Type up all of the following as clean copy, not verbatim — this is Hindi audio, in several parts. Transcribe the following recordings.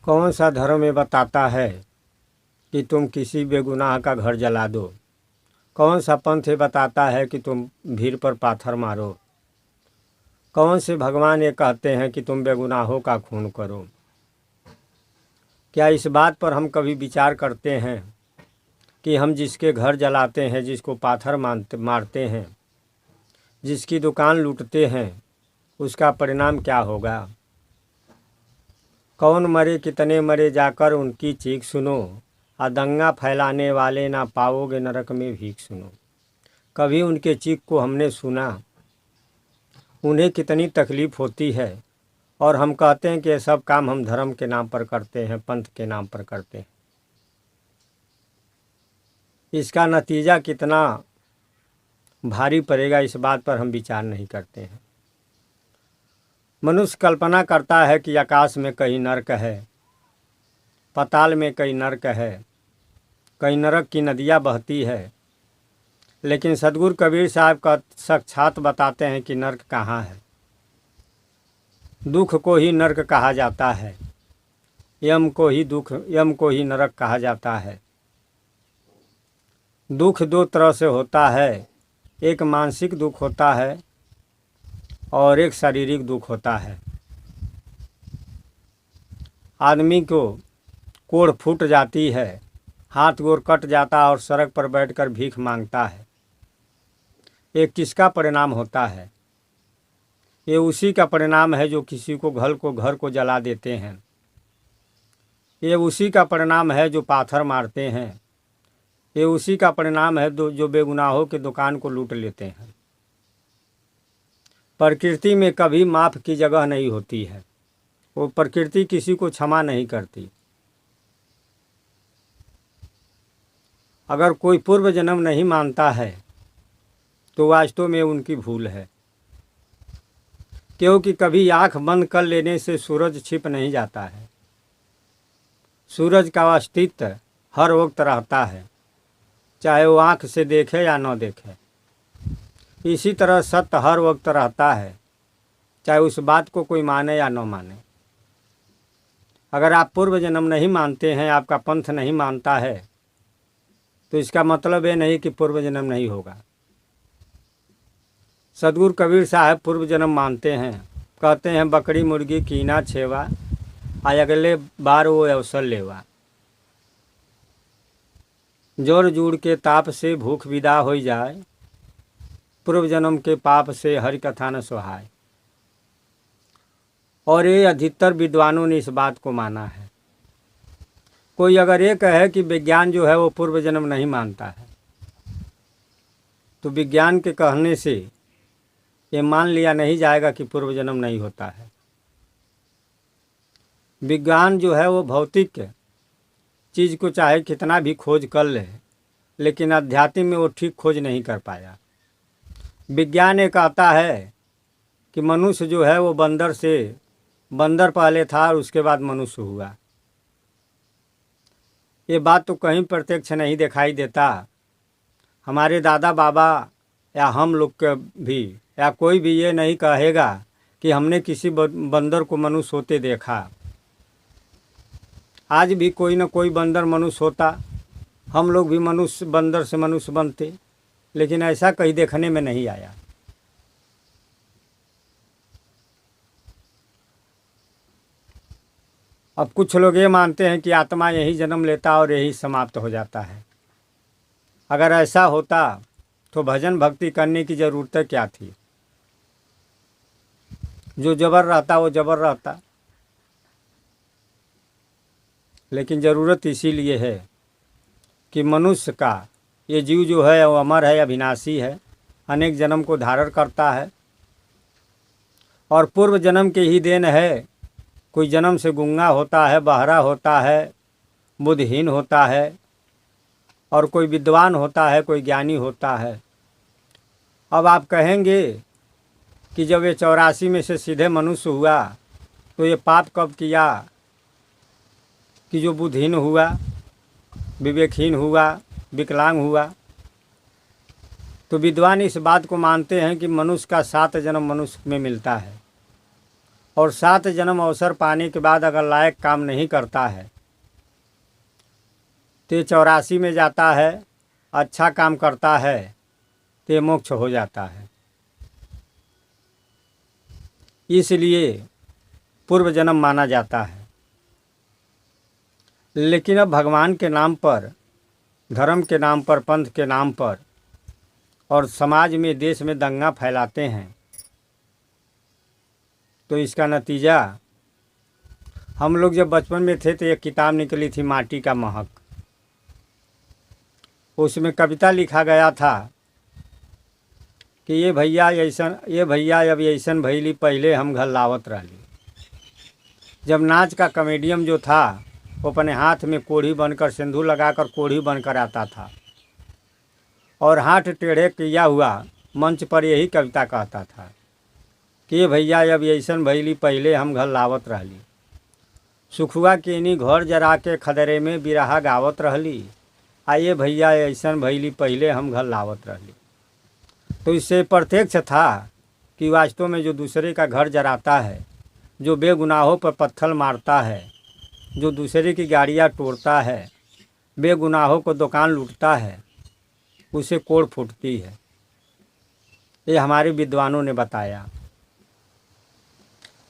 कौन सा धर्म ये बताता है कि तुम किसी बेगुनाह का घर जला दो? कौन सा पंथ ये बताता है कि तुम भीड़ पर पाथर मारो? कौन से भगवान ये कहते हैं कि तुम बेगुनाहों का खून करो? क्या इस बात पर हम कभी विचार करते हैं कि हम जिसके घर जलाते हैं, जिसको पाथर मारते हैं, जिसकी दुकान लूटते हैं, उसका परिणाम क्या होगा? कौन मरे कितने मरे जाकर उनकी चीख सुनो, दंगा फैलाने वाले ना पाओगे नरक में भीख सुनो। कभी उनके चीख को हमने सुना? उन्हें कितनी तकलीफ़ होती है और हम कहते हैं कि ये सब काम हम धर्म के नाम पर करते हैं, पंथ के नाम पर करते हैं। इसका नतीजा कितना भारी पड़ेगा, इस बात पर हम विचार नहीं करते हैं। मनुष्य कल्पना करता है कि आकाश में कहीं नरक है, पाताल में कहीं नरक है, कहीं नरक की नदियाँ बहती है, लेकिन सदगुरु कबीर साहब का साक्षात बताते हैं कि नरक कहाँ है। दुख को ही नरक कहा जाता है, यम को ही नरक कहा जाता है। दुख दो तरह से होता है, एक मानसिक दुख होता है और एक शारीरिक दुख होता है। आदमी को कोढ़ फूट जाती है, हाथ गोड़ कट जाता है और सड़क पर बैठकर भीख मांगता है। ये किसका परिणाम होता है? ये उसी का परिणाम है जो किसी को घर को जला देते हैं। ये उसी का परिणाम है जो पाथर मारते हैं। ये उसी का परिणाम है जो बेगुनाहों के दुकान को लूट लेते हैं। प्रकृति में कभी माफ़ की जगह नहीं होती है। वो प्रकृति किसी को क्षमा नहीं करती। अगर कोई पूर्व जन्म नहीं मानता है तो वास्तव में उनकी भूल है, क्योंकि कभी आँख बंद कर लेने से सूरज छिप नहीं जाता है। सूरज का अस्तित्व हर वक्त रहता है, चाहे वो आँख से देखे या न देखे। इसी तरह सत्य हर वक्त रहता है, चाहे उस बात को कोई माने या न माने। अगर आप पूर्व जन्म नहीं मानते हैं, आपका पंथ नहीं मानता है, तो इसका मतलब ये नहीं कि पूर्व जन्म नहीं होगा। सदगुरु कबीर साहब पूर्व जन्म मानते हैं। कहते हैं बकरी मुर्गी कीना छेवा, अगले बार वो अवसर लेवा। जोड़ जूड़ के ताप से भूख विदा हो जाए, पूर्व जन्म के पाप से हरि कथा न सुहाय। और ये अधिकतर विद्वानों ने इस बात को माना है। कोई अगर ये कहे कि विज्ञान जो है वो पूर्व जन्म नहीं मानता है, तो विज्ञान के कहने से ये मान लिया नहीं जाएगा कि पूर्व जन्म नहीं होता है। विज्ञान जो है वो भौतिक चीज़ को चाहे कितना भी खोज कर ले, लेकिन अध्यात्म में वो ठीक खोज नहीं कर पाया। विज्ञान ये कहता है कि मनुष्य जो है वो बंदर पहले था और उसके बाद मनुष्य हुआ। ये बात तो कहीं प्रत्यक्ष नहीं दिखाई देता। हमारे दादा बाबा या हम लोग के भी या कोई भी ये नहीं कहेगा कि हमने किसी बंदर को मनुष्य होते देखा। आज भी कोई ना कोई बंदर मनुष्य होता, हम लोग भी मनुष्य बंदर से मनुष्य बनते, लेकिन ऐसा कहीं देखने में नहीं आया। अब कुछ लोग ये मानते हैं कि आत्मा यही जन्म लेता और यही समाप्त हो जाता है। अगर ऐसा होता तो भजन भक्ति करने की ज़रूरत क्या थी? जो जबर रहता वो जबर रहता। लेकिन ज़रूरत इसीलिए है कि मनुष्य का ये जीव जो है वो अमर है, अविनाशी है, अनेक जन्म को धारण करता है और पूर्व जन्म के ही देन है। कोई जन्म से गूंगा होता है, बहरा होता है, बुद्धहीन होता है, और कोई विद्वान होता है, कोई ज्ञानी होता है। अब आप कहेंगे कि जब ये 84 में से सीधे मनुष्य हुआ तो ये पाप कब किया कि जो बुद्धहीन हुआ, विवेकहीन हुआ, विकलांग हुआ? तो विद्वान इस बात को मानते हैं कि मनुष्य का 7 जन्म मनुष्य में मिलता है और 7 जन्म अवसर पाने के बाद अगर लायक काम नहीं करता है तो 84 में जाता है, अच्छा काम करता है तो मोक्ष हो जाता है। इसलिए पूर्व जन्म माना जाता है। लेकिन अब भगवान के नाम पर, धर्म के नाम पर, पंथ के नाम पर और समाज में, देश में दंगा फैलाते हैं, तो इसका नतीजा, हम लोग जब बचपन में थे तो एक किताब निकली थी माटी का महक। उसमें कविता लिखा गया था कि ये भैया अब ऐसन भैली, पहले हम घर लावत रहली। जब नाच का कॉमेडियन जो था वो अपने हाथ में कोढ़ी बनकर, सिंदूर लगाकर कोढ़ी बनकर आता था और हाथ टेढ़े किया हुआ मंच पर यही कविता कहता था कि ये भैया अब ऐसन भैली, पहले हम घर लावत रहली। सुखुआ केनी घर जरा के खदरे में बिरहा गावत रहली। आइए भैया ऐसन भैली, पहले हम घर लावत रहली। तो इससे प्रत्यक्ष था कि वास्तव में जो दूसरे का घर जराता है, जो बेगुनाहों पर पत्थर मारता है, जो दूसरे की गाड़ियाँ तोड़ता है, बेगुनाहों को दुकान लूटता है, उसे कोड़ फूटती है। ये हमारे विद्वानों ने बताया।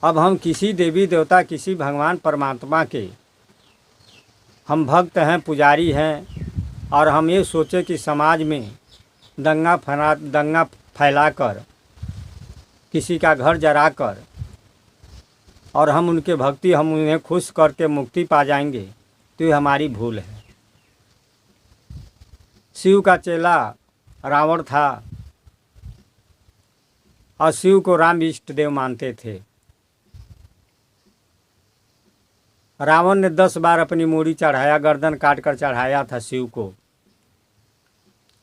अब हम किसी देवी देवता, किसी भगवान परमात्मा के हम भक्त हैं, पुजारी हैं, और हम ये सोचे कि समाज में दंगा फैलाकर, किसी का घर जराकर और हम उनके भक्ति, हम उन्हें खुश करके मुक्ति पा जाएंगे, तो ये हमारी भूल है। शिव का चेला रावण था और शिव को राम इष्ट देव मानते थे। रावण ने 10 बार अपनी मूड़ी चढ़ाया, गर्दन काट कर चढ़ाया था शिव को,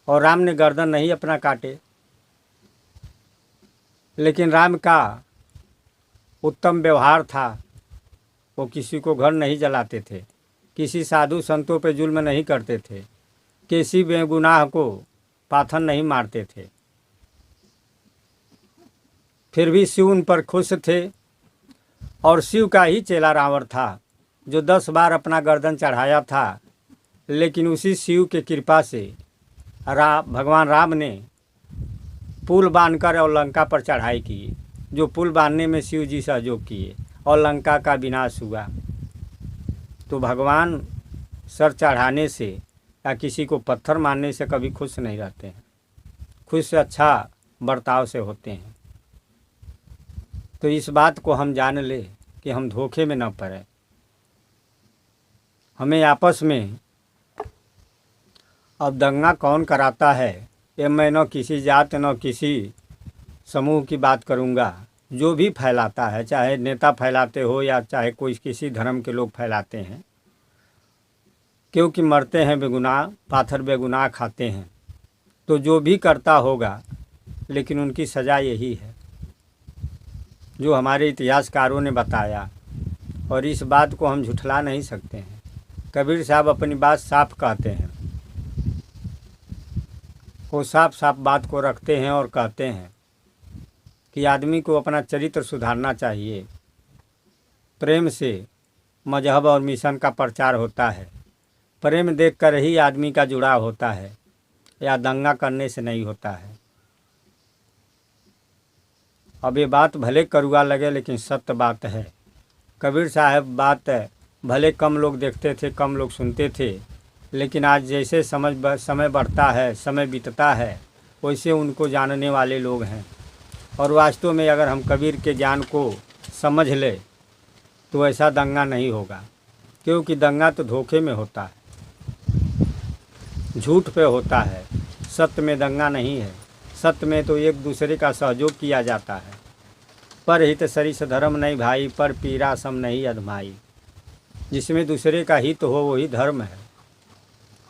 और राम ने गर्दन नहीं अपना काटे। लेकिन राम का उत्तम व्यवहार था, वो किसी को घर नहीं जलाते थे, किसी साधु संतों पे जुल्म नहीं करते थे, किसी बेगुनाह को पाथर नहीं मारते थे। फिर भी शिव उन पर खुश थे, और शिव का ही चेला रावण था जो 10 बार अपना गर्दन चढ़ाया था। लेकिन उसी शिव के कृपा से भगवान राम ने पुल बांधकर और लंका पर चढ़ाई की, जो पुल बांधने में शिव जी सहयोग किए और लंका का विनाश हुआ। तो भगवान सर चढ़ाने से या किसी को पत्थर मारने से कभी खुश नहीं रहते हैं, खुश अच्छा बर्ताव से होते हैं। तो इस बात को हम जान ले कि हम धोखे में न पड़े। हमें आपस में अब दंगा कौन कराता है, ये मैं न किसी जात न किसी समूह की बात करूँगा। जो भी फैलाता है, चाहे नेता फैलाते हो या चाहे कोई किसी धर्म के लोग फैलाते हैं, क्योंकि मरते हैं बेगुनाह, पाथर बेगुनाह खाते हैं, तो जो भी करता होगा, लेकिन उनकी सज़ा यही है जो हमारे इतिहासकारों ने बताया, और इस बात को हम झुठला नहीं सकते हैं। कबीर साहब अपनी बात साफ कहते हैं, वो साफ साफ बात को रखते हैं और कहते हैं कि आदमी को अपना चरित्र सुधारना चाहिए। प्रेम से मजहब और मिशन का प्रचार होता है, प्रेम देखकर ही आदमी का जुड़ाव होता है, या दंगा करने से नहीं होता है। अब ये बात भले कड़वा लगे, लेकिन सत्य बात है। कबीर साहब बात भले कम लोग देखते थे, कम लोग सुनते थे, लेकिन आज जैसे समय बढ़ता है, समय बीतता है, वैसे उनको जानने वाले लोग हैं। और वास्तव में अगर हम कबीर के ज्ञान को समझ ले तो ऐसा दंगा नहीं होगा, क्योंकि दंगा तो धोखे में होता है, झूठ पे होता है। सत्य में दंगा नहीं है। सत्य में तो एक दूसरे का सहयोग किया जाता है। पर हित सरिस धर्म नहीं भाई, पर पीरा सम नहीं अधमाई। जिसमें दूसरे का हित हो वही धर्म है,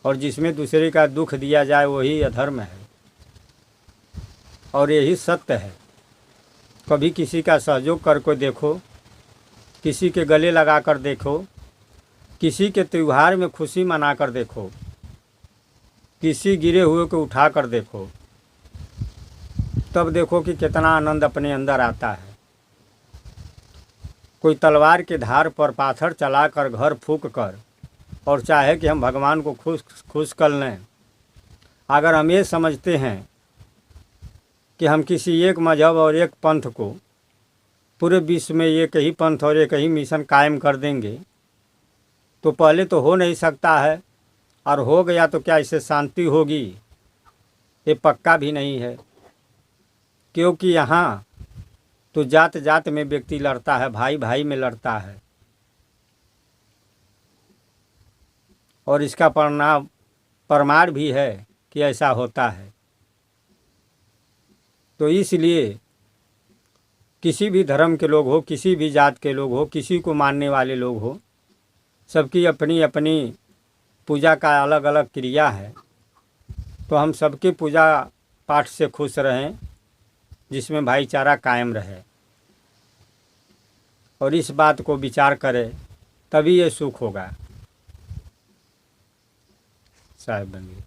और जिसमें दूसरे का दुख दिया जाए वही अधर्म है, और यही सत्य है। कभी किसी का सहयोग करके देखो, किसी के गले लगा कर देखो, किसी के त्यौहार में खुशी मना कर देखो, किसी गिरे हुए को उठा कर देखो, तब देखो कि कितना आनंद अपने अंदर आता है। कोई तलवार के धार पर पाथर चलाकर घर फूंक कर और चाहे कि हम भगवान को खुश खुश कर लें, अगर हम ये समझते हैं कि हम किसी एक मजहब और एक पंथ को पूरे विश्व में एक ही पंथ और एक ही मिशन कायम कर देंगे, तो पहले तो हो नहीं सकता है, और हो गया तो क्या इससे शांति होगी? ये पक्का भी नहीं है, क्योंकि यहाँ तो जात जात में व्यक्ति लड़ता है, भाई भाई में लड़ता है, और इसका प्रमाण भी है कि ऐसा होता है। तो इसलिए किसी भी धर्म के लोग हो, किसी भी जात के लोग हो, किसी को मानने वाले लोग हो, सबकी अपनी अपनी पूजा का अलग अलग क्रिया है। तो हम सबके पूजा पाठ से खुश रहें, जिसमें भाईचारा कायम रहे, और इस बात को विचार करें, तभी ये सुख होगा। साहेब बन गए।